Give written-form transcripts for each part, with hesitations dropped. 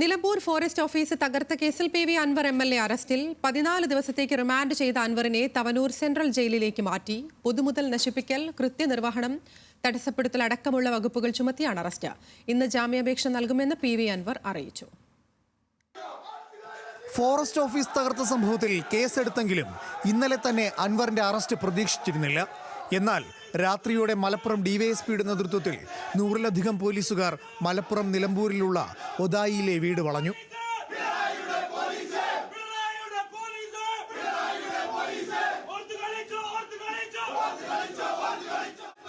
Nilambur forest office തകർത്ത കേസിൽ PV Anwar MLA അറസ്റ്റിൽ 14 ദിവസത്തേക്ക് റിമാൻഡ് ചെയ്ത അൻവറിനെ തവനൂർ സെൻട്രൽ ജയിലിലേക്ക് മാറ്റി. പൊതുമുതൽ നശിപ്പിക്കൽ, കൃത്യനിർവഹണം, തടസ്സപ്പെടുത്തൽ അടക്കമുള്ള വകുപ്പുകൾ ചുമത്തിയാണ് അറസ്റ്റ്. ഇന്ന് ജാമ്യാപേക്ഷ നൽകുമെന്ന് PV അൻവർ അറിയിച്ചു. ഫോറസ്റ്റ് ഓഫീസ് തകർത്ത സംഭവത്തിൽ കേസെടുത്തെങ്കിലും ഇന്നലെ തന്നെ അൻവറിന്റെ അറസ്റ്റ് പ്രതീക്ഷിച്ചിരുന്നില്ല. എന്നാൽ രാത്രിയോടെ മലപ്പുറം ഡിവൈഎസ്പിയുടെ നേതൃത്വത്തിൽ 100-ലധികം പോലീസുകാർ മലപ്പുറം നിലമ്പൂരിലുള്ള ഒതായിയിലെ വീട് വളഞ്ഞു.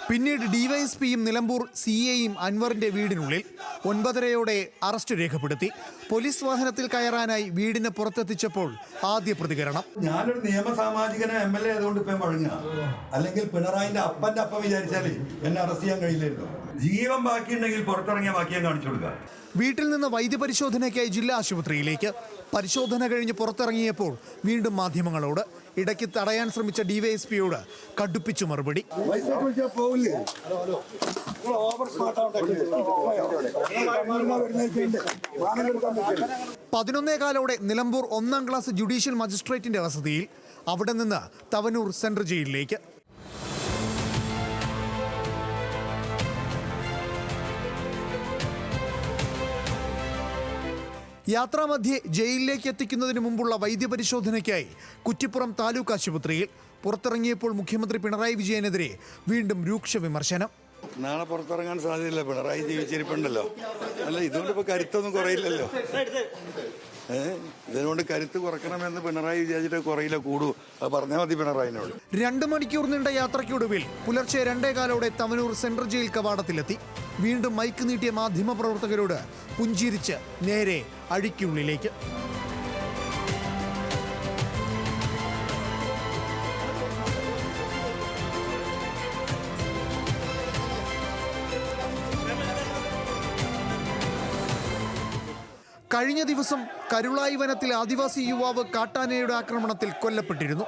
പിന്നീട് ഡിവൈഎസ്പിയും നിലമ്പൂർ CAയും അൻവറിന്റെ വീടിനുള്ളിൽ 9:30-ഓടെ അറസ്റ്റ് രേഖപ്പെടുത്തി. പോലീസ് വാഹനത്തിൽ കയറാനായി വീടിന് പുറത്തെത്തിച്ചപ്പോൾ ആദ്യ പ്രതികരണം, ഞാനൊരു നിയമസാമാജികനെ MLA ആയതുകൊണ്ട് ഇപ്പം വഴങ്ങുക, അല്ലെങ്കിൽ പിണറായിന്റെ അപ്പന്റെ അപ്പം വിചാരിച്ചാലേ എന്നെ അറസ്റ്റ് ചെയ്യാൻ കഴിയില്ലല്ലോ. ജീവൻ ബാക്കിയുണ്ടെങ്കിൽ പുറത്തിറങ്ങിയ ബാക്കി ഞാൻ കാണിച്ചു കൊടുക്കുക. വീട്ടിൽ നിന്ന് വൈദ്യപരിശോധനയ്ക്കായി ജില്ലാ ആശുപത്രിയിലേക്ക്. പരിശോധന കഴിഞ്ഞ് പുറത്തിറങ്ങിയപ്പോൾ വീണ്ടും മാധ്യമങ്ങളോട്. ഇടയ്ക്ക് തടയാൻ ശ്രമിച്ച ഡിവൈഎസ്പിയോട് കടുപ്പിച്ചു മറുപടി. 11:15-ഓടെ നിലമ്പൂർ 1-ാം ക്ലാസ് ജുഡീഷ്യൽ മജിസ്ട്രേറ്റിന്റെ വസതിയിൽ, അവിടെ നിന്ന് തവനൂർ സെൻട്രൽ ജയിലിലേക്ക്. യാത്രാമധ്യേ ജയിലിലേക്ക് എത്തിക്കുന്നതിന് മുമ്പുള്ള വൈദ്യപരിശോധനയ്ക്കായി കുറ്റിപ്പുറം താലൂക്ക് ആശുപത്രിയിൽ. പുറത്തിറങ്ങിയപ്പോൾ മുഖ്യമന്ത്രി പിണറായി വിജയനെതിരെ വീണ്ടും രൂക്ഷ വിമർശനം. നാളെ പുറത്തിറങ്ങാൻ സാധ്യതയില്ല, പിണറായി ജീവിച്ചിരിപ്പുണ്ടല്ലോ. അല്ല, ഇതുകൊണ്ട് ഇപ്പൊ കരുത്തൊന്നും കുറയില്ലല്ലോ. ഇതിനുകൊണ്ട് കരുത്ത് കുറയ്ക്കണമെന്ന് പിണറായി വിചാരിച്ചിട്ട് കുറയില്ല, കൂടൂ. അത് പറഞ്ഞാൽ മതി പിണറായിനോട്. 2 മണിക്കൂർ നീണ്ട യാത്രയ്ക്കൊടുവിൽ പുലർച്ചെ 2:15-ഓടെ തവനൂർ സെൻട്രൽ ജയിൽ കവാടത്തിലെത്തി. വീണ്ടും മൈക്ക് നീട്ടിയ മാധ്യമപ്രവർത്തകരോട് പുഞ്ചിരിച്ച് നേരെ അഴിക്കുള്ളിലേക്ക്. കഴിഞ്ഞ ദിവസം കരുളായി വനത്തിൽ ആദിവാസി യുവാവ് കാട്ടാനയുടെ ആക്രമണത്തിൽ കൊല്ലപ്പെട്ടിരുന്നു.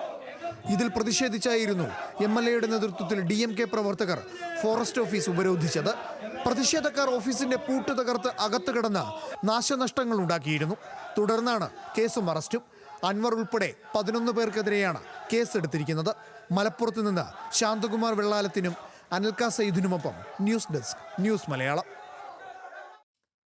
ഇതിൽ പ്രതിഷേധിച്ചായിരുന്നു MLAയുടെ നേതൃത്വത്തിൽ DMK പ്രവർത്തകർ ഫോറസ്റ്റ് ഓഫീസ് ഉപരോധിച്ചത്. പ്രതിഷേധക്കാർ ഓഫീസിന്റെ പൂട്ട് തകർത്ത് അകത്ത് കിടന്ന് നാശനഷ്ടങ്ങൾ ഉണ്ടാക്കിയിരുന്നു. തുടർന്നാണ് കേസും അറസ്റ്റും. അൻവർ ഉൾപ്പെടെ 11 പേർക്കെതിരെയാണ് കേസെടുത്തിരിക്കുന്നത്. മലപ്പുറത്ത് നിന്ന് ശാന്തകുമാർ വെള്ളാലത്തിനും അനിൽക്ക സയ്യിദിനുമൊപ്പം ന്യൂസ് ഡെസ്ക്, ന്യൂസ് മലയാളം.